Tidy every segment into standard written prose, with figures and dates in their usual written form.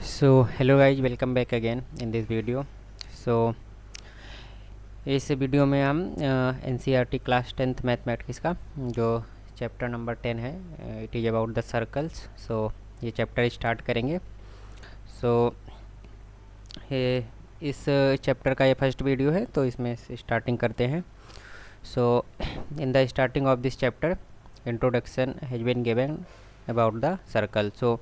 So hello guys, welcome back again in this video. So इस video में हम NCERT class 10th mathematics का जो चैप्टर नंबर 10 है, it is about the circles. So ये chapter start करेंगे. सो ये इस चैप्टर का ये फर्स्ट वीडियो है, तो इसमें स्टार्टिंग करते हैं. So in the starting of this chapter introduction has been given about the circle. So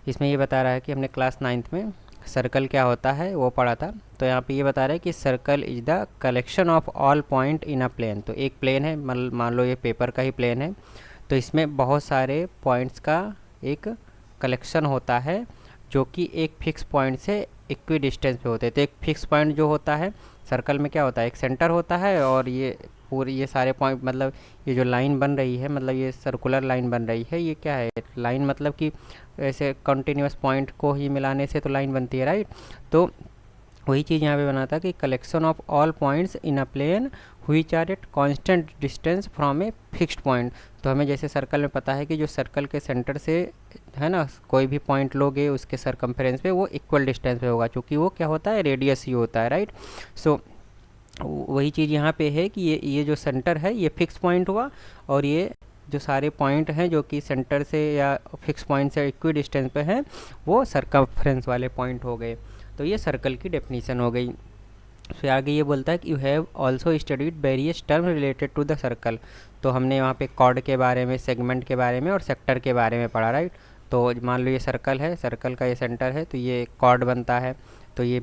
इसमें ये बता रहा है कि हमने क्लास 9th में सर्कल क्या होता है वो पढ़ा था. तो यहाँ पे ये बता रहा है कि circle is the collection of all point in a plane. तो एक प्लेन है, मान लो ये पेपर का ही प्लेन है, तो इसमें बहुत सारे पॉइंट्स का एक कलेक्शन होता है जो कि एक फिक्स पॉइंट से इक्वी डिस्टेंस पे होते हैं. तो एक फिक्स पॉइंट जो होता है सर्कल में क्या होता है, एक सेंटर होता है और ये पूरी ये सारे पॉइंट, मतलब ये जो लाइन बन रही है, मतलब ये सर्कुलर लाइन बन रही है, ये क्या है, लाइन मतलब कि ऐसे कंटिन्यूस पॉइंट को ही मिलाने से तो लाइन बनती है, राइट. तो वही चीज़ यहाँ पे बना था कि collection of all points in a plane which are at constant distance from a fixed point. तो हमें जैसे सर्कल में पता है कि जो सर्कल के सेंटर से है ना, कोई भी पॉइंट लोगे उसके सरकमफेरेंस पे वो इक्वल डिस्टेंस पे होगा, क्योंकि वो क्या होता है, रेडियस ही होता है, राइट. सो वही चीज़ यहाँ पे है कि ये जो सेंटर है ये फिक्स पॉइंट हुआ, और ये जो सारे पॉइंट हैं जो कि सेंटर से या फिक्स पॉइंट से इक्वी डिस्टेंस पे हैं वो सरकमफ्रेंस वाले पॉइंट हो गए. तो ये सर्कल की डेफिनीशन हो गई. फिर आगे ये बोलता है कि you have also studied various term related to the circle. तो हमने वहाँ पे कॉर्ड के बारे में, सेगमेंट के बारे में और सेक्टर के बारे में पढ़ा, राइट. तो मान लो ये सर्कल है, सर्कल का ये सेंटर है, तो ये कॉर्ड बनता है. तो ये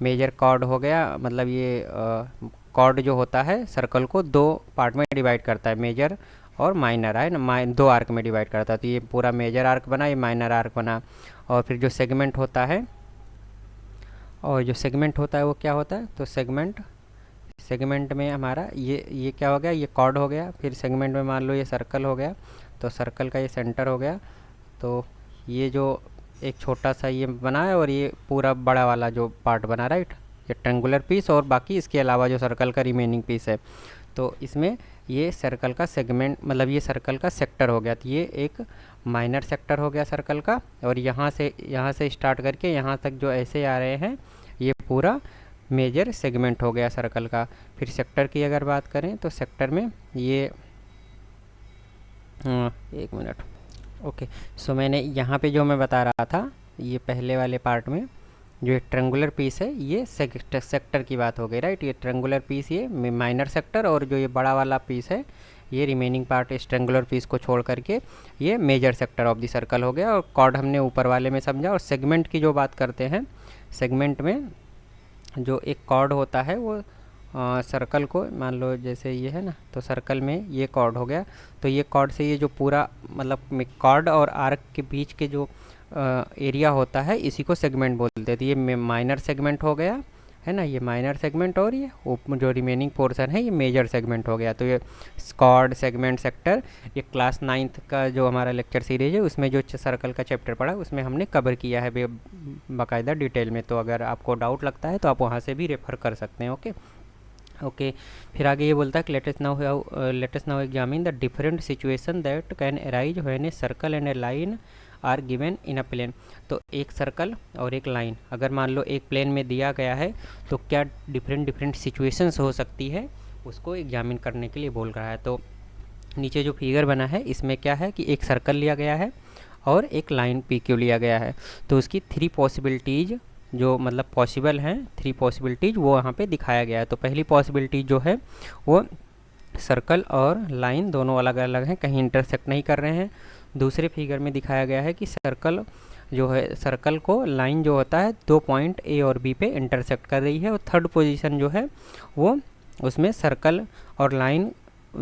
मेजर कॉर्ड हो गया, मतलब ये कॉर्ड जो होता है सर्कल को दो पार्ट में डिवाइड करता है, मेजर और माइनर है ना, दो आर्क में डिवाइड करता है. तो ये पूरा मेजर आर्क बना, ये माइनर आर्क बना. और फिर जो सेगमेंट होता है, वो क्या होता है, तो सेगमेंट में हमारा ये क्या हो गया, ये कॉर्ड हो गया. फिर सेगमेंट में मान लो ये सर्कल हो गया, तो सर्कल का ये सेंटर हो गया. तो ये जो एक छोटा सा ये बना है और ये पूरा बड़ा वाला जो पार्ट बना, राइट, ये ट्रेंगुलर पीस, और बाकी इसके अलावा जो सर्कल का रिमेनिंग पीस है. तो इसमें ये सर्कल का सेगमेंट, मतलब ये सर्कल का सेक्टर हो गया. तो ये एक माइनर सेक्टर हो गया सर्कल का, और यहाँ से स्टार्ट करके यहाँ तक जो ऐसे आ रहे हैं ये पूरा मेजर सेगमेंट हो गया सर्कल का. फिर सेक्टर की अगर बात करें तो सेक्टर में ये एक मिनट, ओके. सो मैंने यहाँ पे जो मैं बता रहा था, ये पहले वाले पार्ट में जो ये ट्रेंगुलर पीस है ये सेक्टर की बात हो गई, राइट. ये ट्रेंगुलर पीस ये माइनर सेक्टर, और जो ये बड़ा वाला पीस है ये रिमेनिंग पार्ट इस ट्रेंगुलर पीस को छोड़ करके ये major sector of the circle हो गया. और कॉर्ड हमने ऊपर वाले में समझा. और सेगमेंट की जो बात करते हैं, सेगमेंट में जो एक कॉर्ड होता है वो सर्कल को, मान लो जैसे ये है ना, तो सर्कल में ये कॉर्ड हो गया. तो ये कॉर्ड से ये जो पूरा, मतलब कॉर्ड और आर्क के बीच के जो एरिया होता है इसी को सेगमेंट बोलते हैं. तो ये माइनर सेगमेंट हो गया है ना, ये माइनर सेगमेंट, और ये जो रिमेनिंग पोर्शन है ये मेजर सेगमेंट हो गया. तो ये कॉर्ड, सेगमेंट, सेक्टर, ये क्लास 9th का जो हमारा लेक्चर सीरीज है उसमें जो सर्कल का चैप्टर पढ़ा उसमें हमने कवर किया है बाकायदा डिटेल में. तो अगर आपको डाउट लगता है तो आप वहाँ से भी रेफ़र कर सकते हैं, ओके. फिर आगे ये बोलता है कि let us now examine the different situation that can arise when a circle and a line are given in a plane. तो एक सर्कल और एक लाइन अगर मान लो एक प्लेन में दिया गया है तो क्या डिफरेंट सिचुएशंस हो सकती है, उसको एग्जामिन करने के लिए बोल रहा है. तो नीचे जो फिगर बना है इसमें क्या है कि एक सर्कल लिया गया है और एक लाइन पी क्यू लिया गया है. तो उसकी 3 पॉसिबिलिटीज़ जो मतलब पॉसिबल हैं, 3 पॉसिबिलिटीज़ वो यहाँ पे दिखाया गया है. तो पहली पॉसिबिलिटी जो है वो सर्कल और लाइन दोनों अलग अलग हैं, कहीं इंटरसेक्ट नहीं कर रहे हैं. दूसरे फिगर में दिखाया गया है कि सर्कल जो है, सर्कल को लाइन जो होता है 2 पॉइंट ए और बी पे इंटरसेक्ट कर रही है. और थर्ड पोजीशन जो है वो उसमें सर्कल और लाइन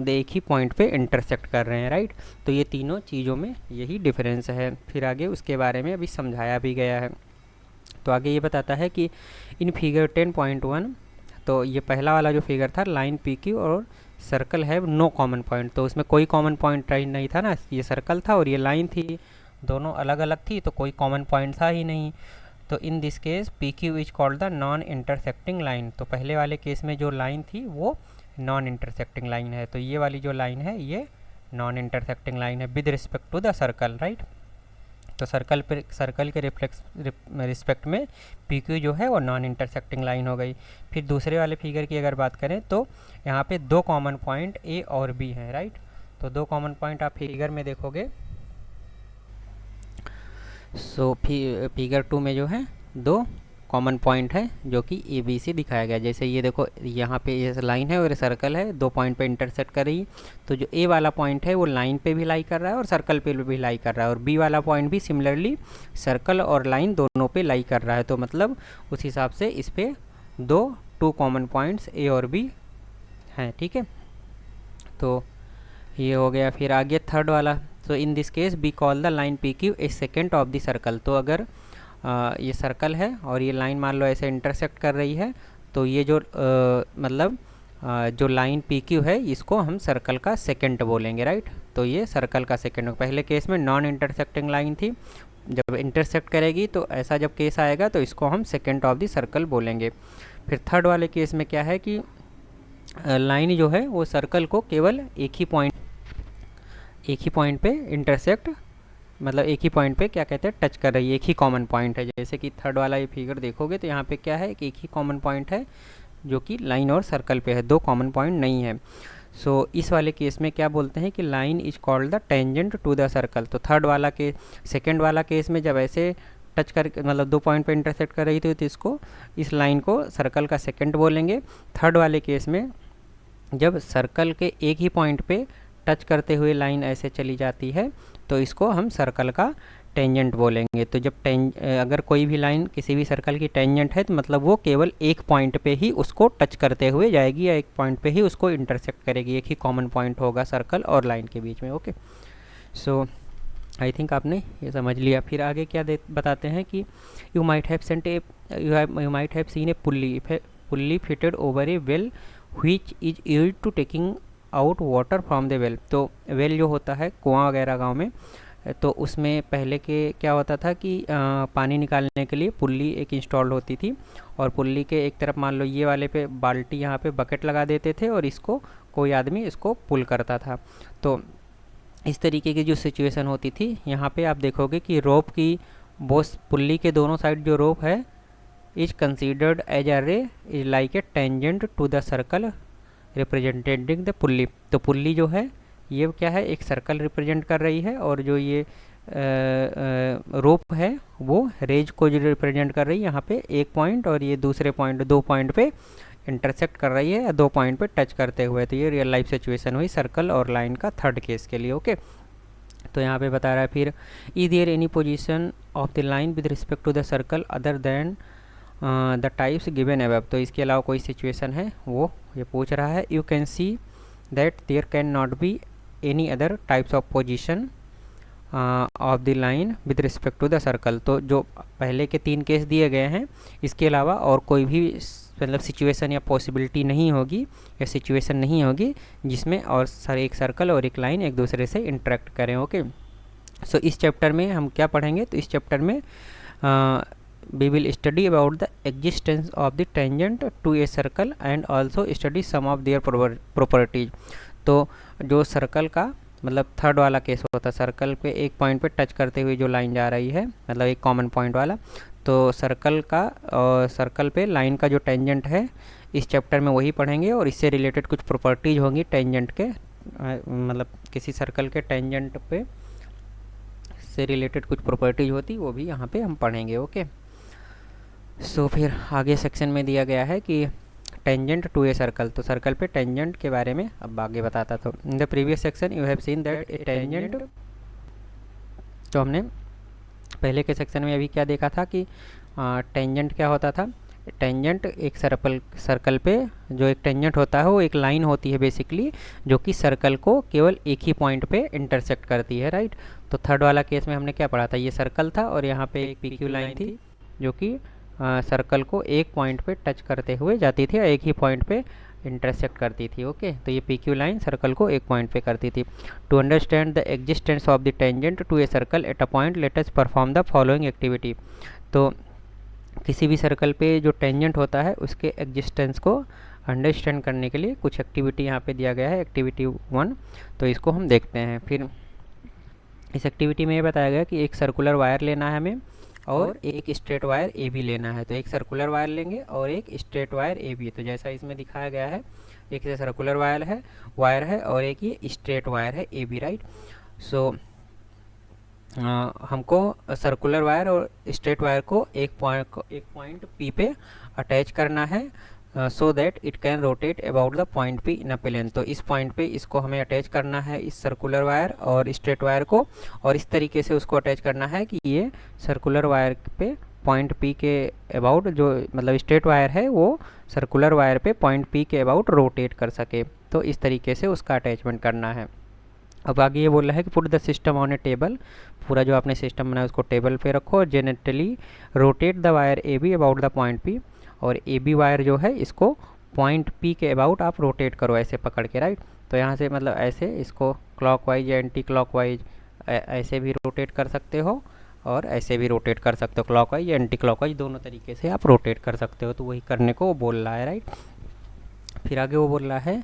एक ही पॉइंट पे इंटरसेक्ट कर रहे हैं, राइट. तो ये तीनों चीज़ों में यही डिफरेंस है. फिर आगे उसके बारे में अभी समझाया भी गया है. तो आगे ये बताता है कि इन फिगर 10.1, तो ये पहला वाला जो फिगर था, लाइन पी क्यू और सर्कल है नो कॉमन पॉइंट. तो उसमें कोई कॉमन पॉइंट नहीं था ना, ये सर्कल था और ये लाइन थी, दोनों अलग अलग थी, तो कोई कॉमन पॉइंट था ही नहीं. तो इन this case P Q is called the non intersecting line. तो पहले वाले केस में जो लाइन थी वो नॉन इंटरसेक्टिंग लाइन है. तो ये वाली जो लाइन है ये नॉन इंटरसेक्टिंग लाइन है with respect to the circle, right. तो सर्कल के रिस्पेक्ट में पी क्यू जो है वो नॉन इंटरसेक्टिंग लाइन हो गई। फिर दूसरे वाले फिगर की अगर बात करें तो यहाँ पे दो कॉमन पॉइंट ए और बी हैं, राइट। तो दो कॉमन पॉइंट आप फिगर में देखोगे। सो फिगर 2 में जो है दो कॉमन पॉइंट है जो कि ए बी से दिखाया गया। जैसे ये देखो, यहाँ पे ये लाइन है और सर्कल है, दो पॉइंट पे इंटरसेक्ट कर रही है। तो जो ए वाला पॉइंट है वो लाइन पे भी लाई कर रहा है और सर्कल पे भी लाई कर रहा है, और बी वाला पॉइंट भी सिमिलरली सर्कल और लाइन दोनों पे लाई कर रहा है। तो मतलब उस हिसाब से इस पे टू कॉमन पॉइंट्स ए और बी हैं, ठीक है। तो ये हो गया। फिर आगे थर्ड वाला, so in this case we call the line P Q a secant of the circle. तो अगर ये सर्कल है और ये लाइन मान लो ऐसे इंटरसेक्ट कर रही है, तो ये जो जो लाइन पी क्यू है इसको हम सर्कल का सेकेंड बोलेंगे, राइट। तो ये सर्कल का सेकेंड। पहले केस में नॉन इंटरसेक्टिंग लाइन थी, जब इंटरसेक्ट करेगी तो ऐसा जब केस आएगा तो इसको हम सेकेंड ऑफ द सर्कल बोलेंगे। फिर थर्ड वाले केस में क्या है कि लाइन जो है वो सर्कल को केवल एक ही पॉइंट पे इंटरसेक्ट, मतलब एक ही पॉइंट पे क्या कहते हैं टच कर रही है, एक ही कॉमन पॉइंट है। जैसे कि थर्ड वाला ये फिगर देखोगे तो यहाँ पे क्या है कि एक ही कॉमन पॉइंट है जो कि लाइन और सर्कल पे है, दो कॉमन पॉइंट नहीं है। सो इस वाले केस में क्या बोलते हैं कि line is called the tangent to the circle. तो थर्ड वाला के सेकेंड वाला केस में जब ऐसे टच कर मतलब दो पॉइंट पे इंटरसेक्ट कर रही थी तो इस लाइन को सर्कल का सेकेंड बोलेंगे। थर्ड वाले केस में जब सर्कल के एक ही पॉइंट पे टच करते हुए लाइन ऐसे चली जाती है तो इसको हम सर्कल का टेंजेंट बोलेंगे। तो जब अगर कोई भी लाइन किसी भी सर्कल की टेंजेंट है तो मतलब वो केवल एक पॉइंट पे ही उसको टच करते हुए जाएगी या एक पॉइंट पे ही उसको इंटरसेक्ट करेगी, एक ही कॉमन पॉइंट होगा सर्कल और लाइन के बीच में। ओके, सो आई थिंक आपने ये समझ लिया। फिर आगे क्या बताते हैं कि you might have seen a pulley fitted over a well which is used to taking out water from the well. तो वेल जो होता है कुआं वगैरह गांव में, तो उसमें पहले के क्या होता था कि पानी निकालने के लिए पुल्ली एक इंस्टॉल होती थी, और पुल्ली के एक तरफ मान लो ये वाले पे बाल्टी, यहाँ पे बकेट लगा देते थे और इसको कोई आदमी इसको पुल करता था। तो इस तरीके की जो सिचुएशन होती थी, यहाँ पे आप देखोगे कि रोप की बोस पुल्ली के दोनों साइड जो रोप है is considered as a ray is like a tangent to the circle representing the pulley. तो पुल्ली जो है ये क्या है, एक सर्कल रिप्रेजेंट कर रही है, और जो ये रोप है वो रेज को जो रिप्रेजेंट कर रही है यहाँ पे एक पॉइंट, और ये दूसरे पॉइंट दो पॉइंट पे इंटरसेक्ट कर रही है या दो पॉइंट पे टच करते हुए। तो ये रियल लाइफ सिचुएशन हुई सर्कल और लाइन का थर्ड केस के लिए। ओके, तो यहाँ पे बता रहा है फिर is there any position of the line with respect to the circle other than the types given above. तो इसके अलावा कोई सिचुएशन है वो ये पूछ रहा है। You can see that there can not be any other types of position of the line with respect to the circle. तो जो पहले के तीन केस दिए गए हैं इसके अलावा और कोई भी मतलब सिचुएशन या पॉसिबिलिटी नहीं होगी या सिचुएशन नहीं होगी जिसमें और एक सर्कल और एक लाइन एक दूसरे से इंटरेक्ट करें। ओके, सो इस चैप्टर में हम क्या पढ़ेंगे, तो इस चैप्टर में we will study about the existence of the tangent to a circle and also study some of their properties। तो जो सर्कल का मतलब थर्ड वाला केस होता है, सर्कल पे एक पॉइंट पे टच करते हुए जो लाइन जा रही है मतलब एक कॉमन पॉइंट वाला, तो सर्कल का और सर्कल पे लाइन का जो टेंजेंट है इस चैप्टर में वही पढ़ेंगे, और इससे रिलेटेड कुछ प्रॉपर्टीज होंगी टेंजेंट के मतलब किसी सर्कल के टेंजेंट पे से रिलेटेड कुछ प्रॉपर्टीज होती वो भी यहाँ पे हम पढ़ेंगे। ओके, सो फिर आगे सेक्शन में दिया गया है कि टेंजेंट टू ए सर्कल। तो सर्कल पे टेंजेंट के बारे में अब आगे बताता। तो in the previous section you have seen that A tangent. तो हमने पहले के सेक्शन में अभी क्या देखा था कि टेंजेंट क्या होता था। टेंजेंट एक सर्कल पे जो एक टेंजेंट होता है वो एक लाइन होती है बेसिकली, जो कि सर्कल को केवल एक ही पॉइंट पे इंटरसेक्ट करती है, राइट। तो थर्ड वाला केस में हमने क्या पढ़ा था, ये सर्कल था और यहाँ पे एक पी क्यू लाइन थी जो कि सर्कल को एक पॉइंट पे टच करते हुए जाती थी और एक ही पॉइंट पे इंटरसेक्ट करती थी। ओके, तो ये पी क्यू लाइन सर्कल को एक पॉइंट पे करती थी। To understand the existence of the tangent to a circle at a point let us perform the following activity. तो किसी भी सर्कल पे जो टेंजेंट होता है उसके एग्जिस्टेंस को अंडरस्टैंड करने के लिए कुछ एक्टिविटी यहाँ पे दिया गया है, एक्टिविटी 1। तो इसको हम देखते हैं। फिर इस एक्टिविटी में ये बताया गया कि एक सर्कुलर वायर लेना है हमें और एक स्ट्रेट वायर ए बी लेना है। तो एक सर्कुलर वायर लेंगे और एक स्ट्रेट वायर ए बी। तो जैसा इसमें दिखाया गया है, एक से सर्कुलर वायर है और एक ये स्ट्रेट वायर है ए बी, राइट। सो हमको सर्कुलर वायर और स्ट्रेट वायर को एक पॉइंट पी पे अटैच करना है so that it can rotate about the point P in a plane. तो इस पॉइंट पे इसको हमें अटैच करना है, इस सर्कुलर वायर और स्ट्रेट वायर को, और इस तरीके से उसको अटैच करना है कि ये सर्कुलर वायर पे पॉइंट पी के अबाउट, जो मतलब स्ट्रेट वायर है वो सर्कुलर वायर पे पॉइंट पी के अबाउट रोटेट कर सके। तो इस तरीके से उसका अटैचमेंट करना है। अब आगे ये बोल रहा है कि put the system on A table, पूरा जो आपने सिस्टम बनाया उसको टेबल पे रखो और generally rotate the wire A be about the point P, और ए बी वायर जो है इसको पॉइंट पी के अबाउट आप रोटेट करो ऐसे पकड़ के, राइट। तो यहाँ से मतलब ऐसे इसको क्लॉकवाइज या एंटी क्लॉकवाइज ऐसे भी रोटेट कर सकते हो और ऐसे भी रोटेट कर सकते हो, क्लॉकवाइज या एंटी क्लॉकवाइज दोनों तरीके से आप रोटेट कर सकते हो। तो वही करने को वो बोल रहा है, राइट। फिर आगे वो बोल रहा है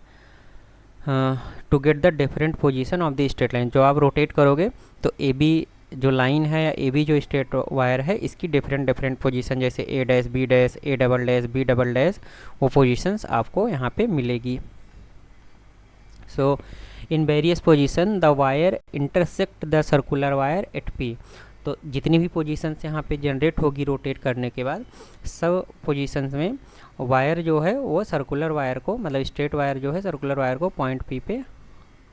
to get the different position of the straight line. जो आप रोटेट करोगे तो ए बी जो लाइन है या ए बी जो स्ट्रेट वायर है इसकी डिफरेंट पोजीशन, जैसे A dash B dash A double dash B double dash, वो पोजीशंस आपको यहाँ पे मिलेगी। So in various position the wire intersect the circular wire at P. तो जितनी भी पोजीशंस यहाँ पे जनरेट होगी रोटेट करने के बाद, सब पोजीशंस में वायर जो है वो सर्कुलर वायर को, मतलब स्ट्रेट वायर जो है सर्कुलर वायर को पॉइंट पी पे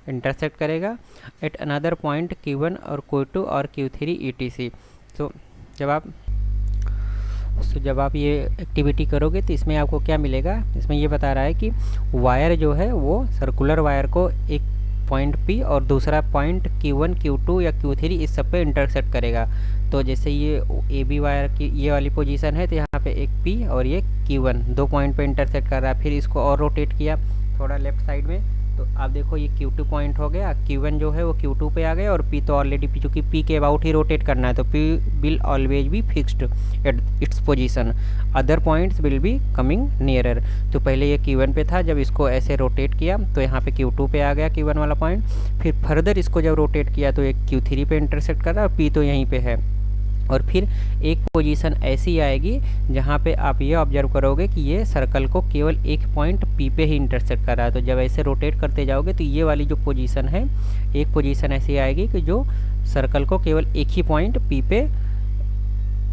इंटरसेक्ट करेगा एट अनदर पॉइंट Q1 और Q2 और Q3 ETC। तो जब आप ये एक्टिविटी करोगे तो इसमें आपको क्या मिलेगा, इसमें ये बता रहा है कि वायर जो है वो सर्कुलर वायर को एक पॉइंट P और दूसरा पॉइंट Q1 Q2 या Q3 इस सब पे इंटरसेक्ट करेगा। तो जैसे ये ए बी वायर की ये वाली पोजीशन है तो यहाँ पे एक P और ये Q1 दो पॉइंट पे इंटरसेक्ट कर रहा है। फिर इसको और रोटेट किया थोड़ा लेफ्ट साइड में, तो आप देखो ये Q2 पॉइंट हो गया, Q1 जो है वो Q2 पे आ गया और P तो ऑलरेडी चूँकि P के अबाउट ही रोटेट करना है तो P will always be fixed at its position, other points will be coming nearer. तो पहले ये Q1 पे था, जब इसको ऐसे रोटेट किया तो यहाँ पे Q2 पे आ गया Q1 वाला पॉइंट। फिर फर्दर इसको जब रोटेट किया तो एक Q3 पे इंटरसेक्ट कर रहा है, P तो यहीं पे है। और फिर एक पोजीशन ऐसी आएगी जहाँ पे आप ये ऑब्जर्व करोगे कि ये सर्कल को केवल एक पॉइंट P पे ही इंटरसेक्ट कर रहा है। तो जब ऐसे रोटेट करते जाओगे तो ये वाली जो पोजीशन है, एक पोजीशन ऐसी आएगी कि जो सर्कल को केवल एक ही पॉइंट P पे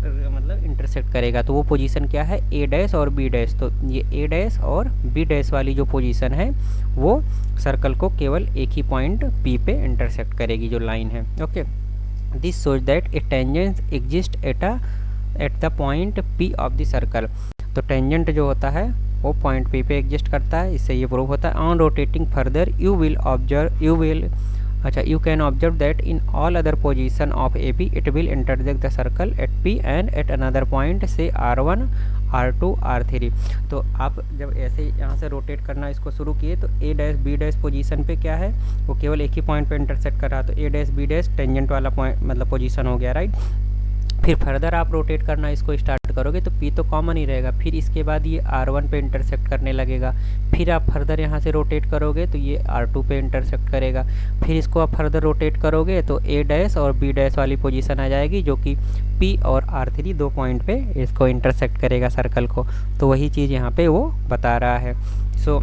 मतलब इंटरसेक्ट करेगा। तो वो पोजीशन क्या है, A डैश और B डैश। तो ये A डैश और B डैश वाली जो पोजीशन है वो सर्कल को केवल एक ही पॉइंट P पे इंटरसेक्ट करेगी, जो लाइन है, okay. This shows that a tangent exists at the point P of the circle। तो टेंजेंट जो होता है वो पॉइंट P पे एग्जिस्ट करता है, इससे ये प्रूव होता है। On rotating further you can observe that in all other position of AB it will intersect the circle at P and at another point say R1 R2 R3। तो आप जब ऐसे यहाँ से रोटेट करना इसको शुरू किए तो A dash B dash position पे क्या है, वो केवल एक ही पॉइंट पे इंटरसेक्ट कर रहा। तो A dash B dash tangent वाला पॉइंट मतलब पोजीशन हो गया, राइट। फिर फर्दर आप रोटेट करना इसको स्टार्ट करोगे तो P तो कॉमन ही रहेगा। फिर इसके बाद ये R1 पे इंटरसेक्ट करने लगेगा। फिर आप फर्दर यहाँ से रोटेट करोगे तो ये R2 पे इंटरसेक्ट करेगा। फिर इसको आप फर्दर रोटेट करोगे तो A डैश और B डैश वाली पोजीशन आ जाएगी जो कि P और R3 दो पॉइंट पे इसको इंटरसेक्ट करेगा सर्कल को। तो वही चीज़ यहाँ पे वो बता रहा है। सो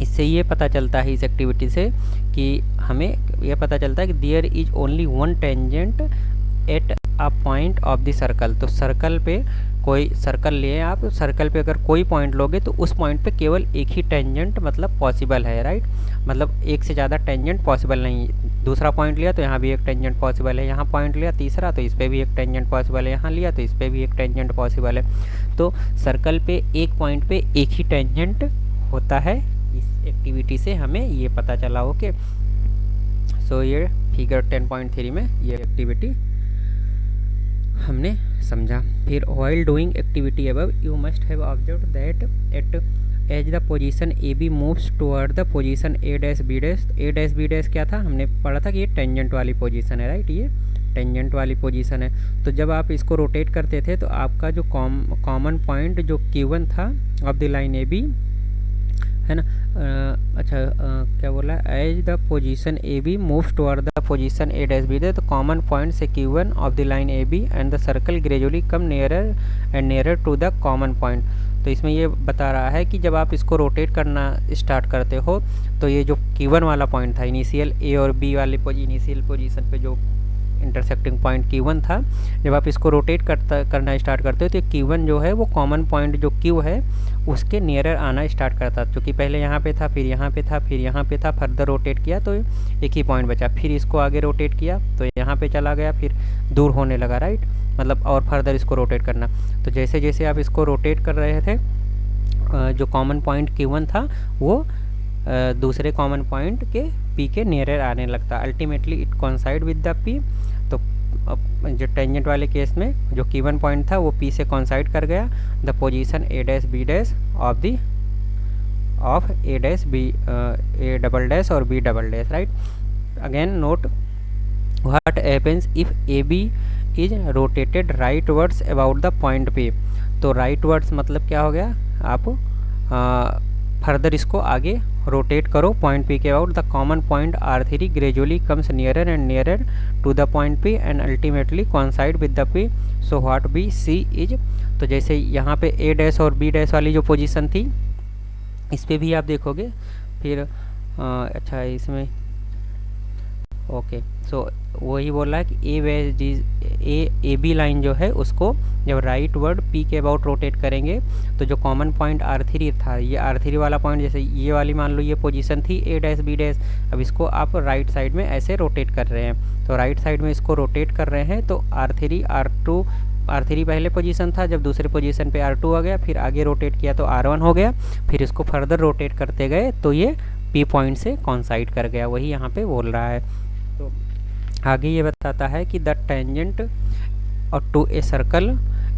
इससे ये पता चलता है इस एक्टिविटी से कि हमें यह पता चलता है कि there is only one tangent at a point of the circle. तो सर्कल पे कोई सर्कल लिए आप, सर्कल पे अगर कोई पॉइंट लोगे तो उस पॉइंट पे केवल एक ही टेंजेंट मतलब पॉसिबल है, राइट। मतलब एक से ज़्यादा टेंजेंट पॉसिबल नहीं। दूसरा पॉइंट लिया तो यहाँ भी एक टेंजेंट पॉसिबल है, यहाँ पॉइंट लिया तीसरा तो इस पर भी एक टेंजेंट पॉसिबल है, यहाँ लिया तो इस पर भी एक टेंजेंट पॉसिबल है। तो सर्कल पे एक पॉइंट पे एक ही टेंजेंट होता है। इस एक्टिविटी से हमें ये पता चला, ओके। सो ये फिगर 10.3 में ये एक्टिविटी हमने समझा। फिर while doing activity above you must have observed that as the position AB moves toward the position A dash B dash, A dash B dash क्या था, हमने पढ़ा था कि ये टेंजेंट वाली पोजीशन है, राइट। ये टेंजेंट वाली पोजीशन है। तो जब आप इसको रोटेट करते थे तो आपका जो कॉमन पॉइंट जो Q1 था ऑफ द लाइन AB है ना। अच्छा, क्या बोला, as the position A B moves toward the position A dash B, तो कॉमन पॉइंट से Q1 of the line A B and the circle gradually come nearer and nearer to the common point. तो इसमें ये बता रहा है कि जब आप इसको रोटेट करना स्टार्ट करते हो तो ये जो Q1 वाला पॉइंट था, इनिशियल ए और बी वाले इनिशियल पोजीशन पे जो इंटरसेक्टिंग पॉइंट Q1 था, जब आप इसको रोटेट करना स्टार्ट करते हो तो Q1 जो है वो कॉमन पॉइंट जो Q है उसके नियरर आना स्टार्ट करता, क्योंकि पहले यहाँ पे था, फिर यहाँ पे था, फिर यहाँ पे था, फर्दर रोटेट किया तो एक ही पॉइंट बचा, फिर इसको आगे रोटेट किया तो यहाँ पे चला गया, फिर दूर होने लगा, राइट, मतलब और फर्दर इसको रोटेट करना। तो जैसे जैसे आप इसको रोटेट कर रहे थे जो कॉमन पॉइंट Q1 था वो दूसरे कॉमन पॉइंट के P के नियरर आने लगता, ultimately it कॉन्साइड with the P। तो जो टेंजेंट वाले केस में जो Q1 पॉइंट था वो P से कॉन्साइड कर गया the position A dash B dash of A dash B A double dash और B double dash, right. Again note what happens if A B is rotated rightwards about the point P। तो rightwards मतलब क्या हो गया, आप further इसको आगे rotate करो पॉइंट P के about the common point R3 gradually comes nearer and nearer to the point P and ultimately coincide with the P, so what B C is. तो जैसे यहाँ पे A डैश और B dash वाली जो position थी इस पे भी आप देखोगे फिर अच्छा इसमें ओके, सो वही बोल रहा है कि ए बी लाइन जो है उसको जब राइट वर्ड P के अबाउट रोटेट करेंगे तो जो कॉमन पॉइंट R3 था, ये R3 वाला पॉइंट, जैसे ये वाली मान लो ये पोजीशन थी A डैश B डैश, अब इसको आप राइट साइड में ऐसे रोटेट कर रहे हैं, तो राइट साइड में इसको रोटेट कर रहे हैं तो R3 पहले पोजीशन था, जब दूसरे पोजीशन पे R2 आ गया, फिर आगे रोटेट किया तो R1 हो गया, फिर इसको फर्दर रोटेट करते गए तो ये P पॉइंट से कॉन्साइड कर गया, वही यहाँ पे बोल रहा है। तो आगे ये बताता है कि द टेंजेंट और to a circle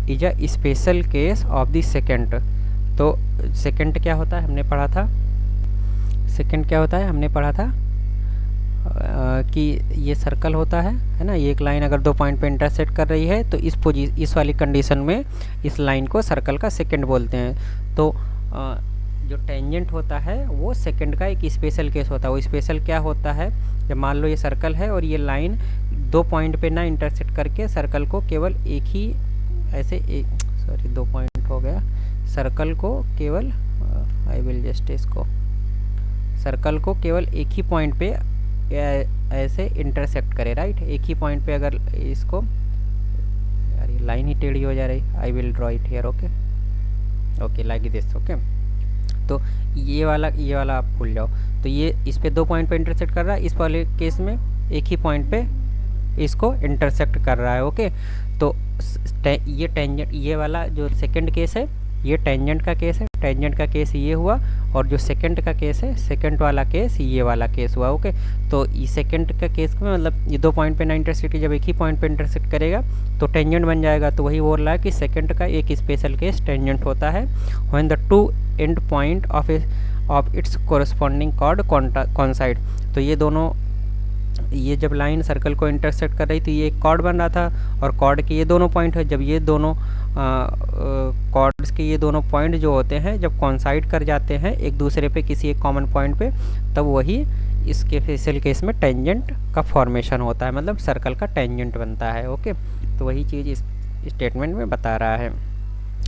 is a special case of the secant. तो सेकेंड क्या होता है हमने पढ़ा था, सेकेंड क्या होता है हमने पढ़ा था कि ये सर्कल होता है ना, ये एक लाइन अगर दो पॉइंट पे इंटरसेक्ट कर रही है तो इस वाली कंडीशन में इस लाइन को सर्कल का सेकेंड बोलते हैं। तो जो टेंजेंट होता है वो सेकंड का एक स्पेशल केस होता है। वो स्पेशल क्या होता है, जब मान लो ये सर्कल है और ये लाइन दो पॉइंट पे ना इंटरसेक्ट करके सर्कल को केवल एक ही ऐसे दो पॉइंट हो गया, सर्कल को केवल आई विल जस्ट इसको सर्कल को केवल एक ही पॉइंट पे ऐसे इंटरसेक्ट करे, राइट। एक ही पॉइंट पे अगर इसको, यार ये लाइन ही टेढ़ी हो जा रही, I will draw it here, okay like this, okay. तो ये वाला आप भूल जाओ, तो ये इस पे दो पॉइंट पे इंटरसेक्ट कर रहा है, इस वाले केस में एक ही पॉइंट पे इसको इंटरसेक्ट कर रहा है, ओके। तो ये टेंजेंट, ये वाला जो सेकंड केस है ये टेंजेंट का केस है, टेंजेंट का केस ये हुआ, और जो सेकंड का केस है सेकंड वाला केस ये वाला केस हुआ, ओके। तो ये सेकंड का केस में मतलब ये दो पॉइंट पे ना इंटरसेक्ट, जब एक ही पॉइंट पे इंटरसेक्ट करेगा तो टेंजेंट बन जाएगा। तो वही बोल रहा है कि सेकंड का एक स्पेशल केस टेंजेंट होता है when the two end point of its corresponding chord coincide. तो ये दोनों, ये जब लाइन सर्कल को इंटरसेक्ट कर रही थी ये एक कॉर्ड बन रहा था, और कॉर्ड के ये दोनों पॉइंट है, जब ये दोनों कॉर्ड्स के ये दोनों पॉइंट जो होते हैं जब कॉन्साइड कर जाते हैं एक दूसरे पे किसी एक कॉमन पॉइंट पे, तब वही इसके स्पेशल केस में टेंजेंट का फॉर्मेशन होता है, मतलब सर्कल का टेंजेंट बनता है, ओके। तो वही चीज़ इस स्टेटमेंट में बता रहा है।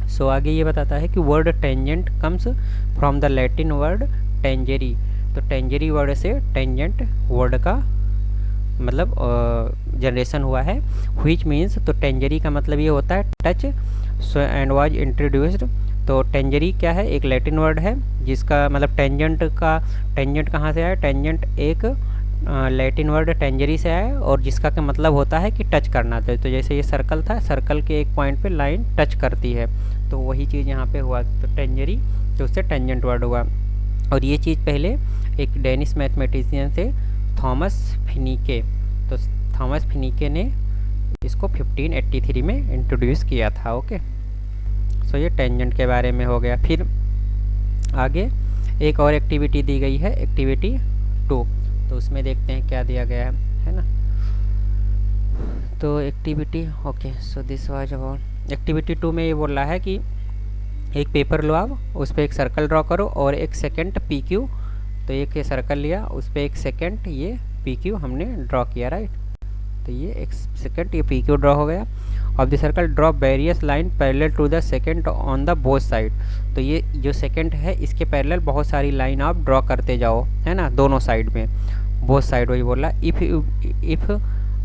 सो आगे ये बताता है कि word tangent comes from the Latin word tangere. तो टेंजेरी वर्ड से टेंजेंट वर्ड का मतलब जनरेशन हुआ है, व्हिच मीन्स, तो टेंजेरी का मतलब ये होता है touch, so and was introduced. तो टेंजेरी क्या है, एक लैटिन वर्ड है जिसका मतलब टेंजेंट कहाँ से आया, टेंजेंट एक लैटिन वर्ड टेंजेरी से आया, और जिसका का मतलब होता है कि टच करना। तो जैसे ये सर्कल था, सर्कल के एक पॉइंट पे लाइन टच करती है, तो वही चीज़ यहाँ पे हुआ, तो टेंजेरी, तो उससे टेंजेंट वर्ड हुआ। और ये चीज़ पहले एक डेनिश मैथमेटिशियन थे थॉमस फिनिके, तो थॉमस फिनिके ने इसको 1583 में इंट्रोड्यूस किया था, ओके। सो ये टेंजेंट के बारे में हो गया। फिर आगे एक और एक्टिविटी दी गई है, एक्टिविटी 2, तो उसमें देखते हैं क्या दिया गया है ना। तो activity, okay, so this was about activity 2 में ये बोल रहा है कि एक पेपर लो आप, उस पर एक सर्कल ड्रॉ करो और एक सेकंड पी क्यू, तो एक ये सर्कल लिया, उस पर एक सेकंड ये पी क्यू हमने ड्रॉ किया, राइट। तो ये एक सेकंड ये पी क्यू ड्रॉ हो गया। Of the circle draw various line parallel to the secant on the both side. तो ये जो सेकंड है इसके पैरेलल बहुत सारी लाइन आप ड्रॉ करते जाओ, है ना, दोनों साइड में, बोथ साइड वही बोला। इफ़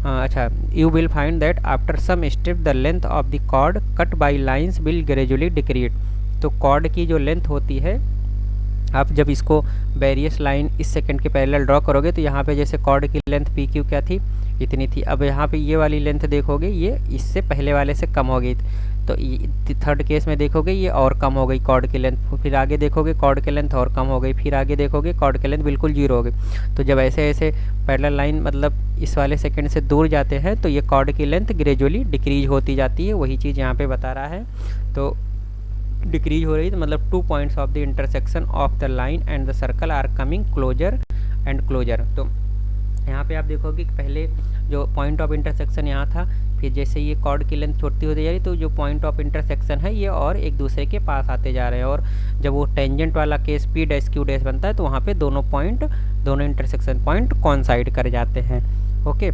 अच्छा, you will find that after some step the length of the chord cut by lines will gradually decrease. तो कॉर्ड की जो लेंथ होती है, आप जब इसको वेरियस लाइन इस सेकंड के पैरेलल ड्रॉ करोगे तो यहाँ पे जैसे कॉर्ड की लेंथ पी क्यू क्या थी, इतनी थी। अब यहाँ पे ये वाली लेंथ देखोगे ये इससे पहले वाले से कम हो गई, तो थर्ड केस में देखोगे ये और कम हो गई कॉर्ड की लेंथ। फिर आगे देखोगे कॉर्ड की लेंथ और कम हो गई, फिर आगे देखोगे कॉर्ड की लेंथ बिल्कुल जीरो हो गई। तो जब ऐसे ऐसे पैरेलल लाइन मतलब इस वाले सेकंड से दूर जाते हैं तो ये कॉर्ड की लेंथ ग्रेजुअली डिक्रीज होती जाती है, वही चीज़ यहाँ पे बता रहा है। तो डिक्रीज हो रही है, तो मतलब 2 points of the intersection of the line and the circle are coming closer and closer. तो यहाँ पे आप देखोगे कि पहले जो पॉइंट ऑफ इंटरसेक्शन यहाँ था, फिर जैसे ये कॉर्ड की लेंथ छोटी होती जा रही, तो जो पॉइंट ऑफ इंटरसेक्शन है ये और एक दूसरे के पास आते जा रहे हैं। और जब वो टेंजेंट वाला case P dash Q dash बनता है तो वहाँ पे दोनों इंटरसेक्शन पॉइंट कॉन्साइड कर जाते हैं। ओके,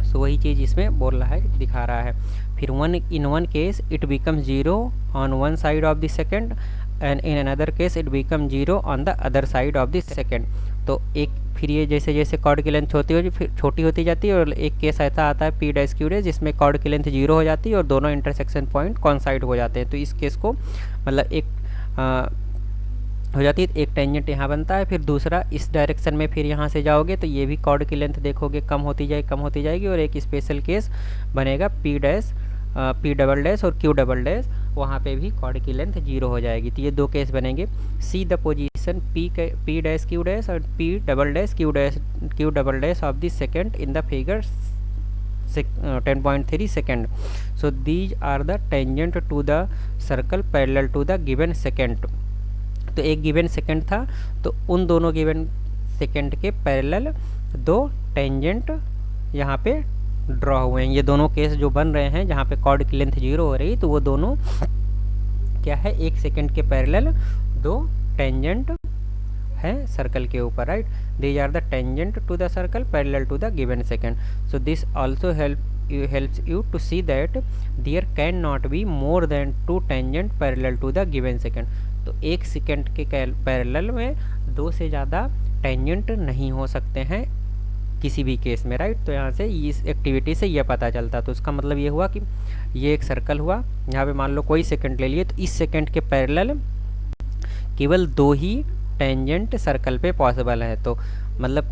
सो वही चीज़ इसमें बोल रहा है, दिखा रहा है। फिर in one case it become zero on one side of the second and in another case it become zero on the other side of the secant. तो एक फिर ये जैसे जैसे कॉर्ड की लेंथ छोटी होती जाती है, और एक केस ऐसा आता है पी डैश क्यू डैश जिसमें कॉर्ड की लेंथ जीरो हो जाती है और दोनों इंटरसेक्शन पॉइंट कॉन्साइड हो जाते हैं। तो इस केस को मतलब एक हो जाती है, एक टेंजेंट यहाँ बनता है, फिर दूसरा इस डायरेक्शन में फिर यहाँ से जाओगे तो ये भी कॉर्ड की लेंथ देखोगे कम होती जाएगी और एक स्पेशल केस बनेगा पी डबल डैश और क्यू डबल डैश, वहाँ पे भी कॉर्ड की लेंथ जीरो हो जाएगी। तो ये दो केस बनेंगे। See the position P dash Q dash और P double dash Q double dash of the secant in the figure 10.3 secant. So these are the tangent to the circle parallel to the given secant. तो एक given secant था, तो उन दोनों given secant के parallel दो tangent यहाँ पे ड्रॉ हुए हैं। ये दोनों केस जो बन रहे हैं जहाँ पे कॉर्ड की लेंथ जीरो हो रही, तो वो दोनों क्या है, एक सेकंड के पैरेलल दो टेंजेंट है सर्कल के ऊपर, right. These are the tangent to the circle parallel to the given secant. So this also helps you to see that there can not be more than 2 tangent parallel to the given second। तो एक second के parallel में दो से ज़्यादा tangent नहीं हो सकते हैं किसी भी केस में, राइट। तो यहाँ से इस एक्टिविटी से ये पता चलता। तो उसका मतलब ये हुआ कि ये एक सर्कल हुआ, यहाँ पे मान लो कोई सेकंड ले लिए, तो इस सेकंड के पैरेलल केवल दो ही टेंजेंट सर्कल पे पॉसिबल है। तो मतलब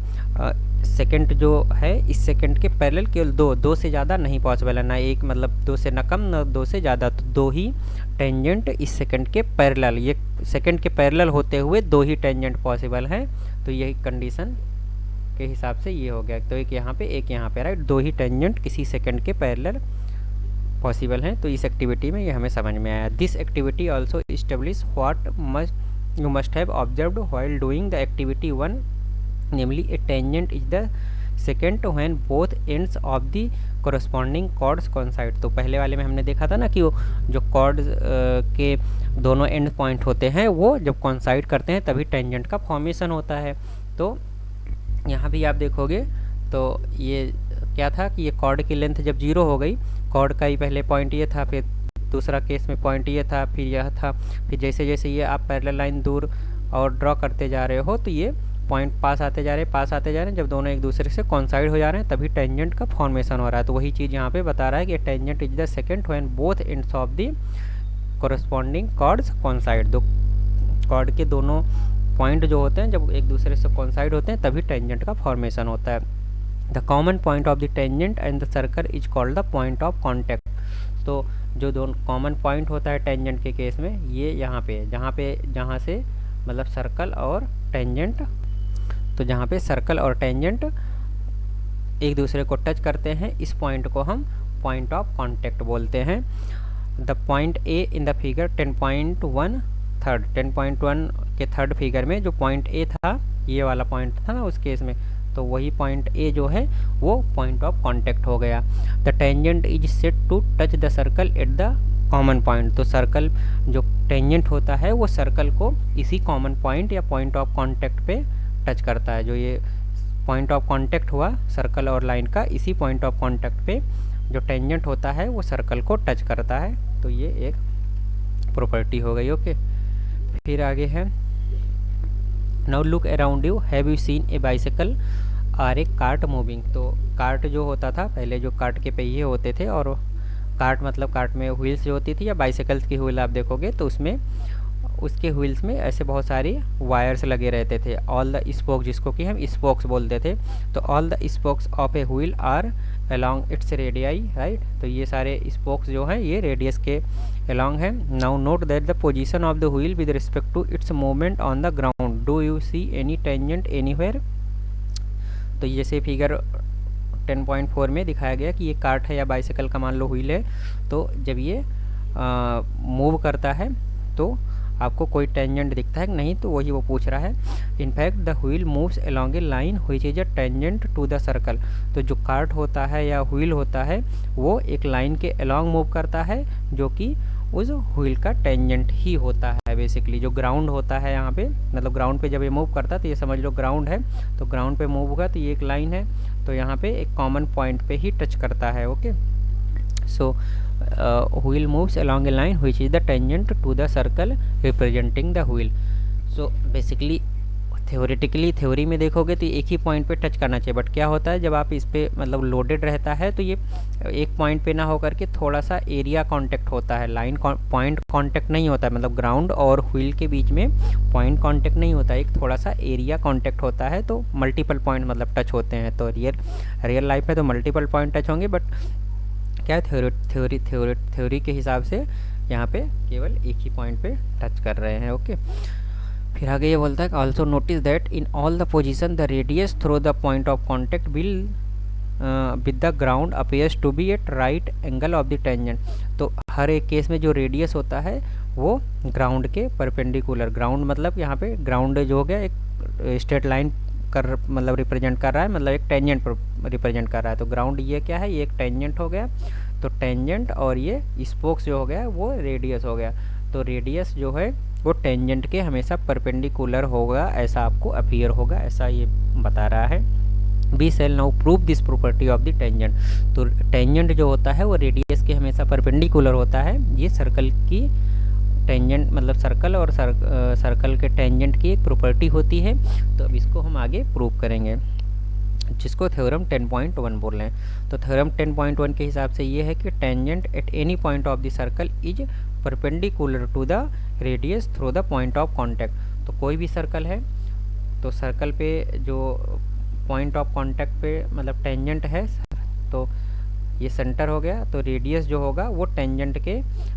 सेकंड जो है इस सेकंड के पैरेलल केवल दो से ज़्यादा नहीं पॉसिबल है, ना एक मतलब दो से न कम न दो से ज़्यादा, तो दो ही टेंजेंट इस सेकंड के पैरेलल, ये सेकंड के पैरेलल होते हुए दो ही टेंजेंट पॉसिबल हैं। तो यही कंडीशन के हिसाब से ये हो गया। तो एक यहाँ पे राइट, दो ही टेंजेंट किसी सेकंड के पैरेलल पॉसिबल हैं। तो इस एक्टिविटी में ये हमें समझ में आया। This activity also establish what you must have observed while doing the activity 1, namely a tangent is the second when both ends of the corresponding chords coincide। तो पहले वाले में हमने देखा था ना कि वो जो chords के दोनों एंड पॉइंट होते हैं वो जब coincide करते हैं तभी टेंजेंट का फॉर्मेशन होता है। तो यहाँ भी आप देखोगे तो ये क्या था कि ये कॉर्ड की लेंथ जब जीरो हो गई, कॉर्ड का ही पहले पॉइंट ये था, फिर दूसरा केस में पॉइंट ये था, फिर यह था, फिर जैसे जैसे ये आप पैरेलल लाइन दूर और ड्रॉ करते जा रहे हो तो ये पॉइंट पास आते जा रहे हैं। जब दोनों एक दूसरे से कॉन्साइड हो जा रहे हैं तभी टेंजेंट का फॉर्मेशन हो रहा है। तो वही चीज़ यहाँ पे बता रहा है कि tangent is the secant when both ends of the corresponding chords coincide. दो कॉर्ड के दोनों पॉइंट जो होते हैं जब एक दूसरे से कॉन्साइड होते हैं तभी टेंजेंट का फॉर्मेशन होता है। The common point of the tangent and the circle is called the point of contact. तो जो दोनों कॉमन पॉइंट होता है टेंजेंट के केस में ये यहाँ पे जहाँ से मतलब सर्कल और टेंजेंट, तो जहाँ पे सर्कल और टेंजेंट एक दूसरे को टच करते हैं इस पॉइंट को हम पॉइंट ऑफ कॉन्टैक्ट बोलते हैं। The point A in the figure 10.1 के थर्ड फिगर में जो पॉइंट ए था, ये वाला पॉइंट था ना उस केस में, तो वही पॉइंट ए जो है वो पॉइंट ऑफ कॉन्टैक्ट हो गया। The tangent is said to touch the circle at the common point. तो सर्कल जो टेंजेंट होता है वो सर्कल को इसी कॉमन पॉइंट या पॉइंट ऑफ कांटेक्ट पे टच करता है। जो ये पॉइंट ऑफ कांटेक्ट हुआ सर्कल और लाइन का, इसी पॉइंट ऑफ कांटेक्ट पे जो टेंजेंट होता है वो सर्कल को टच करता है। तो ये एक प्रॉपर्टी हो गई। ओके, फिर आगे है, now look around you, have you seen A bicycle और एक कार्ट मूविंग। तो कार्ट जो होता था पहले, जो कार्ट के पहिए होते थे, और कार्ट मतलब कार्ट में व्हील्स जो होती थी, या बाइसिकल्स की व्हील आप देखोगे तो उसमें उसके व्हील्स में ऐसे बहुत सारी वायर्स लगे रहते थे। ऑल द स्पोक्स, जिसको कि हम स्पोक्स बोलते थे, तो all the spokes of a wheel are along its radii, right. तो ये सारे स्पोक्स जो हैं ये रेडियस के अलॉन्ग हैं। Now note that the position of the wheel with respect to its movement on the ground, do you see any tangent anywhere. तो जैसे फिगर 10.4 में दिखाया गया कि ये कार्ट है या बाइसिकल का मान लो व्हील है, तो जब ये मूव करता है तो आपको कोई टेंजेंट दिखता है कि नहीं, तो वही वो पूछ रहा है। In fact the wheel moves along a line which is a tangent to the circle. तो जो कार्ट होता है या व्हील होता है वो एक लाइन के अलोंग मूव करता है, जो कि उस व्हील का टेंजेंट ही होता है। बेसिकली जो ग्राउंड होता है यहाँ पे, मतलब ग्राउंड पे जब ये मूव करता है तो ये समझ लो ग्राउंड है, तो ग्राउंड पे मूव होगा तो ये एक लाइन है, तो यहाँ पे एक कॉमन पॉइंट पे ही टच करता है। Okay, so wheel moves along a line which is the tangent to the circle representing the wheel. So basically theoretically theory में देखोगे तो एक ही पॉइंट पे टच करना चाहिए, बट क्या होता है जब आप इस पे मतलब लोडेड रहता है तो ये एक पॉइंट पे ना होकर के थोड़ा सा एरिया कांटेक्ट होता है, लाइन पॉइंट कांटेक्ट नहीं होता है, मतलब ग्राउंड और व्हील के बीच में पॉइंट कांटेक्ट नहीं होता है, एक थोड़ा सा एरिया कांटेक्ट होता है, तो मल्टीपल पॉइंट मतलब टच होते हैं। तो रियल लाइफ में तो मल्टीपल पॉइंट टच होंगे, बट क्या थ्योरी के हिसाब से यहाँ पे केवल एक ही पॉइंट पे टच कर रहे हैं। ओके, फिर आगे ये बोलता है कि also notice that in all the position the radius through the point of contact will with the ground appears to be at right angle of the tangent. तो हर एक केस में जो रेडियस होता है वो ग्राउंड के परपेंडिकुलर, ग्राउंड मतलब यहाँ पे ग्राउंड जो हो गया एक स्ट्रेट लाइन कर मतलब रिप्रेजेंट कर रहा है, मतलब एक टेंजेंट रिप्रेजेंट कर रहा है। तो ग्राउंड ये क्या है, ये एक टेंजेंट हो गया, तो टेंजेंट और ये स्पोक्स जो हो गया वो रेडियस हो गया। तो रेडियस जो है वो टेंजेंट के हमेशा परपेंडिकुलर होगा, ऐसा आपको अपीयर होगा, ऐसा ये बता रहा है। We shall now prove this property of the tangent. तो टेंजेंट जो होता है वो रेडियस के हमेशा परपेंडिकुलर होता है, ये सर्कल की टेंजेंट मतलब सर्कल और सर्कल के टेंजेंट की एक प्रॉपर्टी होती है। तो अब इसको हम आगे प्रूव करेंगे, जिसको थ्योरम 10.1 बोल रहे हैं। तो थ्योरम 10.1 के हिसाब से ये है कि tangent at any point of the circle is perpendicular to the radius through the point of contact. तो कोई भी सर्कल है तो सर्कल पे जो पॉइंट ऑफ कांटेक्ट पे मतलब टेंजेंट है, तो ये सेंटर हो गया, तो रेडियस जो होगा वो टेंजेंट के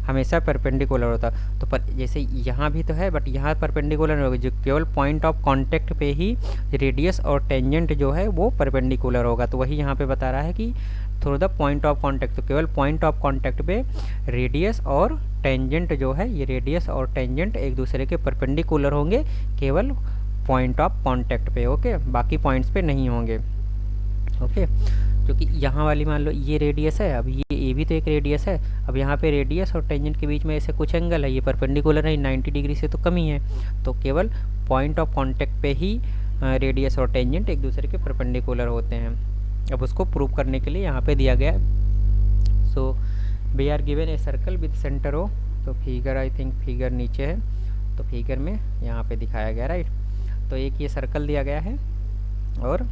हमेशा परपेंडिकुलर होता। तो पर जैसे यहाँ भी तो है, बट यहाँ परपेंडिकुलर होगा, जो केवल पॉइंट ऑफ कांटेक्ट पे ही रेडियस और टेंजेंट जो है वो परपेंडिकुलर होगा। तो वही यहाँ पे बता रहा है कि through the point of contact, तो केवल पॉइंट ऑफ कांटेक्ट पे रेडियस और टेंजेंट जो है, ये रेडियस और टेंजेंट एक दूसरे के परपेंडिकुलर होंगे केवल पॉइंट ऑफ कांटेक्ट पे। ओके, बाकी पॉइंट्स पे नहीं होंगे। ओके, क्योंकि यहाँ वाली मान लो ये रेडियस है, अब ये भी तो एक रेडियस है, अब यहाँ पे रेडियस और टेंजेंट के बीच में ऐसे कुछ एंगल है, ये परपेंडिकुलर है, 90 डिग्री से तो कम ही है, तो केवल पॉइंट ऑफ कांटेक्ट पे ही रेडियस और टेंजेंट एक दूसरे के परपेंडिकुलर होते हैं। अब उसको प्रूव करने के लिए यहाँ पे दिया गया है। So we are given a circle with centre O, तो फिगर आई थिंक फिगर नीचे है, तो फिगर में यहाँ पे दिखाया गया, राइट। तो एक ये सर्कल दिया गया है और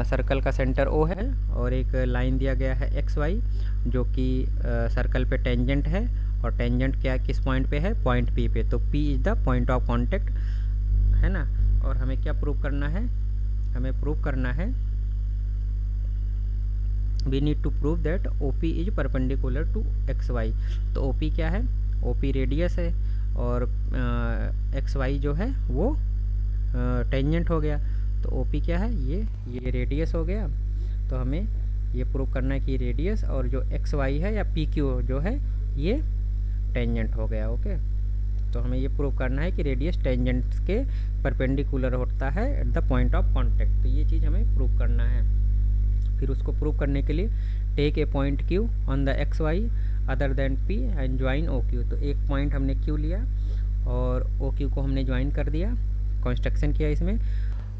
सर्कल का सेंटर ओ है, और एक लाइन दिया गया है एक्स वाई जो कि सर्कल पे टेंजेंट है, और टेंजेंट क्या किस पॉइंट पे है, पॉइंट पी पे। तो P is the point of contact, है ना। और हमें क्या प्रूव करना है, हमें प्रूव करना है we need to prove that O P is perpendicular to X Y. तो ओ पी क्या है, ओ पी रेडियस है और एक्स वाई जो है वो टेंजेंट हो गया। तो ओ पी क्या है, ये रेडियस हो गया। तो हमें ये प्रूव करना है कि रेडियस और जो एक्स वाई है या पी क्यू जो है ये टेंजेंट हो गया। ओके, तो हमें ये प्रूव करना है कि रेडियस टेंजेंट के परपेंडिकुलर होता है at the point of contact. तो ये चीज़ हमें प्रूव करना है। फिर उसको प्रूव करने के लिए take a point Q on the X Y other than P and join O Q. तो एक पॉइंट हमने क्यू लिया और ओ क्यू को हमने ज्वाइन कर दिया, कंस्ट्रक्शन किया इसमें।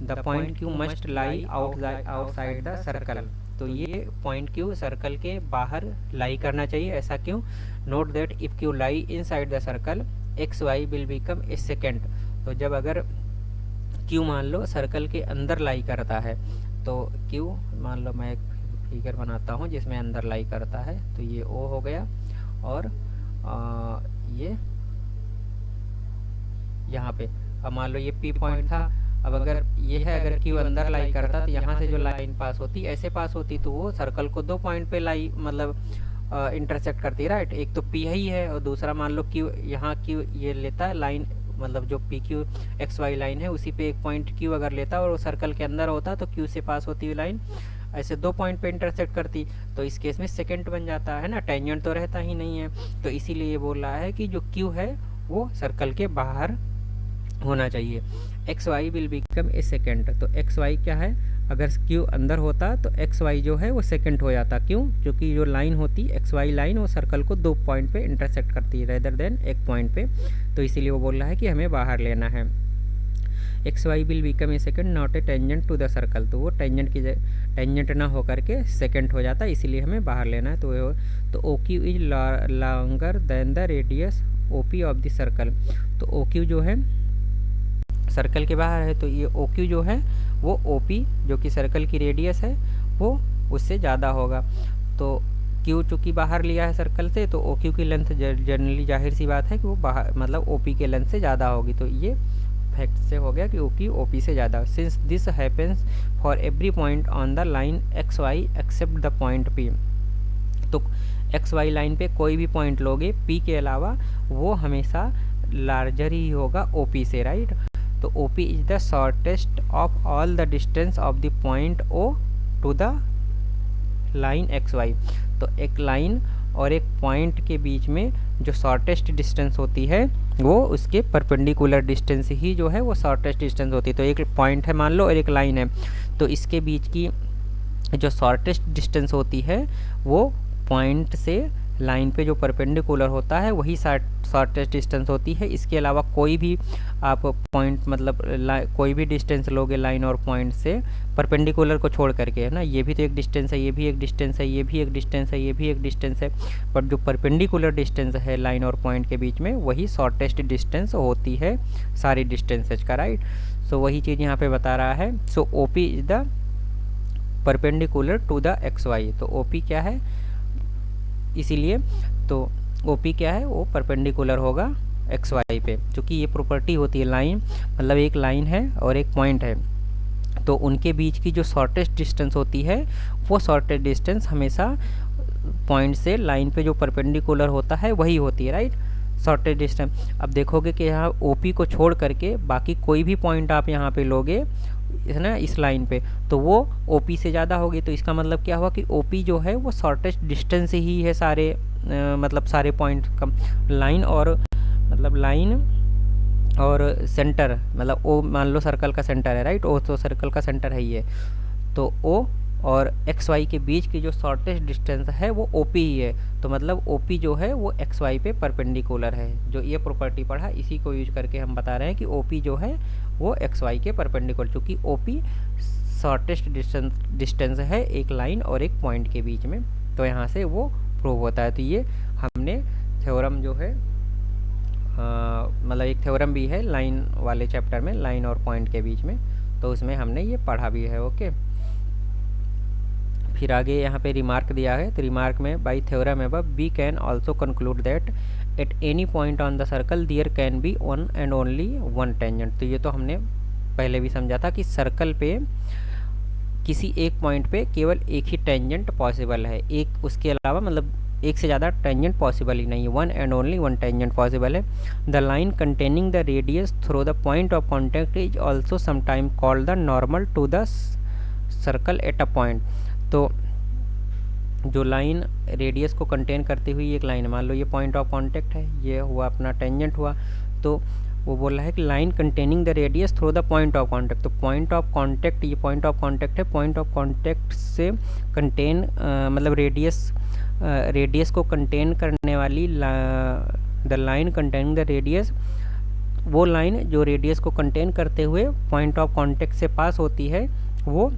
The point Q must lie outside the circle. तो ये पॉइंट क्यू सर्कल के बाहर लाई करना चाहिए, ऐसा क्यों? Note that if Q lie inside the circle X Y will become a secant. तो जब अगर क्यू मान लो सर्कल के अंदर लाई करता है, तो क्यू मान लो, मैं एक फिगर बनाता हूँ जिसमें अंदर लाई करता है, तो ये ओ हो गया और ये यहाँ पे, अब मान लो ये पी पॉइंट था। अब अगर ये है, अगर क्यू अंदर लाई करता तो यहाँ से जो लाइन पास होती ऐसे पास होती, तो वो सर्कल को 2 पॉइंट पे लाई मतलब इंटरसेक्ट करती है, राइट। एक तो पी ही है और दूसरा मान लो क्यू, यहाँ क्यू ये लेता है लाइन, मतलब जो P Q X Y line है उसी पे एक पॉइंट क्यू अगर लेता और वो सर्कल के अंदर होता तो क्यू से पास होती हुई लाइन ऐसे 2 पॉइंट पे इंटरसेक्ट करती, तो इस केस में सेकेंड बन जाता है ना, टेंजेंट तो रहता ही नहीं है। तो इसीलिए ये बोल रहा है कि जो क्यू है वो सर्कल के बाहर होना चाहिए। X Y will become a secant. तो एक्स वाई क्या है, अगर क्यू अंदर होता तो एक्स वाई जो है वो सेकेंड हो जाता, क्यों? क्योंकि जो लाइन होती एक्स वाई लाइन वो सर्कल को 2 पॉइंट पे इंटरसेक्ट करती है रेदर देन एक पॉइंट पे, तो इसीलिए वो बोल रहा है कि हमें बाहर लेना है। X Y will become a secant not a tangent to the circle. तो वो टेंजेंट ना होकर के सेकेंड हो जाता, इसीलिए हमें बाहर लेना है। तो O Q is longer than the radius O P of the circle. तो ओ क्यू जो है सर्कल के बाहर है, तो ये ओ क्यू जो है वो ओ पी जो कि सर्कल की रेडियस है वो उससे ज़्यादा होगा। तो क्यू चूँकि बाहर लिया है सर्कल से, तो ओ क्यू की लेंथ जनरली जाहिर सी बात है कि वो बाहर मतलब ओ पी के लेंथ से ज़्यादा होगी। तो ये फैक्ट से हो गया कि ओ क्यू ओ पी से ज़्यादा। Since this happens for every point on the line X Y except the point P. तो एक्स वाई लाइन पे कोई भी पॉइंट लोगे पी के अलावा वो हमेशा लार्जर ही होगा ओ पी से, राइट। तो O P is the shortest of all the distance of the point O to the line X Y. तो एक लाइन और एक पॉइंट के बीच में जो शॉर्टेस्ट डिस्टेंस होती है वो उसके परपेंडिकुलर डिस्टेंस ही जो है वो शॉर्टेस्ट डिस्टेंस होती है। तो एक पॉइंट है मान लो और एक लाइन है, तो इसके बीच की जो शॉर्टेस्ट डिस्टेंस होती है वो पॉइंट से लाइन पे जो परपेंडिकुलर होता है वही शॉर्टेस्ट डिस्टेंस होती है। इसके अलावा कोई भी आप पॉइंट मतलब कोई भी डिस्टेंस लोगे लाइन और पॉइंट से परपेंडिकुलर को छोड़ करके, है ना, ये भी तो एक डिस्टेंस है, ये भी एक डिस्टेंस है, ये भी एक डिस्टेंस है, ये भी एक डिस्टेंस है, बट जो परपेंडिकुलर डिस्टेंस है लाइन और पॉइंट के बीच में वही शॉर्टेस्ट डिस्टेंस होती है सारी डिस्टेंसेज का, राइट। सो वही चीज़ यहाँ पे बता रहा है। So O P is the perpendicular to the X Y. तो ओ पी क्या है, इसीलिए तो ओ पी क्या है वो परपेंडिकुलर होगा एक्स वाई पे, क्योंकि ये प्रॉपर्टी होती है लाइन मतलब एक लाइन है और एक पॉइंट है, तो उनके बीच की जो शॉर्टेस्ट डिस्टेंस होती है वो शॉर्टेस्ट डिस्टेंस हमेशा पॉइंट से लाइन पे जो परपेंडिकुलर होता है वही होती है, राइट, शॉर्टेस्ट डिस्टेंस। अब देखोगे कि यहाँ ओ पी को छोड़ करके बाकी कोई भी पॉइंट आप यहाँ पे लोगे, है ना, इस लाइन पे, तो वो ओ पी से ज़्यादा होगी। तो इसका मतलब क्या हुआ कि ओ पी जो है वो शॉर्टेस्ट डिस्टेंस ही है सारे मतलब सारे पॉइंट का, लाइन और मतलब लाइन और सेंटर, मतलब ओ मान लो सर्कल का सेंटर है, राइट, ओ तो सर्कल का सेंटर है ये, तो ओ और एक्स वाई के बीच की जो शॉर्टेस्ट डिस्टेंस है वो ओ पी ही है। तो मतलब ओ पी जो है वो एक्स वाई पे परपेंडिकुलर है। जो ये प्रॉपर्टी पढ़ा इसी को यूज करके हम बता रहे हैं कि ओ पी जो है वो एक्स वाई के परपेंडिकुलर, चूँकि ओ पी शॉर्टेस्ट डिस्टेंस है एक लाइन और एक पॉइंट के बीच में, तो यहाँ से वो प्रूव होता है। तो ये हमने थ्योरम जो है मतलब एक थ्योरम भी है लाइन वाले चैप्टर में, लाइन और पॉइंट के बीच में, तो उसमें हमने ये पढ़ा भी है। ओके, फिर आगे यहाँ पे रिमार्क दिया है, तो रिमार्क में by theorem above we can also conclude that at any point on the circle there can be one and only one tangent. तो ये तो हमने पहले भी समझा था कि सर्कल पे किसी एक पॉइंट पे केवल एक ही टेंजेंट पॉसिबल है, एक उसके अलावा मतलब एक से ज़्यादा टेंजेंट पॉसिबल ही नहीं है, one and only one tangent possible है। The line containing the radius through the point of contact is also sometime called the normal to the circle at a point. तो जो लाइन रेडियस को contain करती हुई एक line, मान लो ये point of contact है, ये हुआ अपना टेंजेंट हुआ, तो वो बोल रहा है कि line containing the radius through the point of contact. तो पॉइंट ऑफ कॉन्टैक्ट, ये पॉइंट ऑफ कॉन्टैक्ट है, पॉइंट ऑफ कॉन्टैक्ट से कंटेन मतलब रेडियस रेडियस को कंटेन करने वाली the line containing the radius, वो लाइन जो रेडियस को कंटेन करते हुए पॉइंट ऑफ कांटेक्ट से पास होती है वो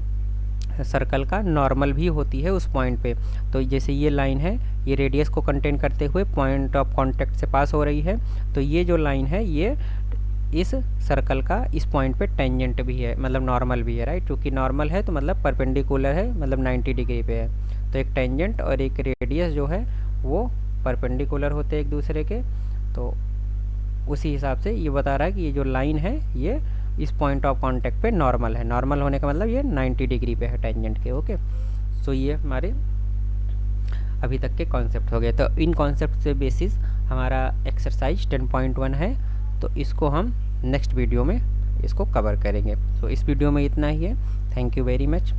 सर्कल का नॉर्मल भी होती है उस पॉइंट पे। तो जैसे ये लाइन है, ये रेडियस को कंटेन करते हुए पॉइंट ऑफ कांटेक्ट से पास हो रही है, तो ये जो लाइन है ये इस सर्कल का इस पॉइंट पे टेंजेंट भी है, मतलब नॉर्मल भी है, राइट। क्योंकि नॉर्मल है तो मतलब परपेंडिकुलर है, मतलब 90 डिग्री पे है। तो एक टेंजेंट और एक रेडियस जो है वो परपेंडिकुलर होते हैं एक दूसरे के। तो उसी हिसाब से ये बता रहा है कि ये जो लाइन है ये इस पॉइंट ऑफ कांटेक्ट पे नॉर्मल है। नॉर्मल होने का मतलब ये 90 डिग्री पे है टेंजेंट के। ओके, सो ये हमारे अभी तक के कॉन्सेप्ट हो गए। तो इन कॉन्सेप्ट से बेसिस हमारा एक्सरसाइज 10.1 है, तो इसको हम नेक्स्ट वीडियो में इसको कवर करेंगे। तो इस वीडियो में इतना ही है। Thank you very much.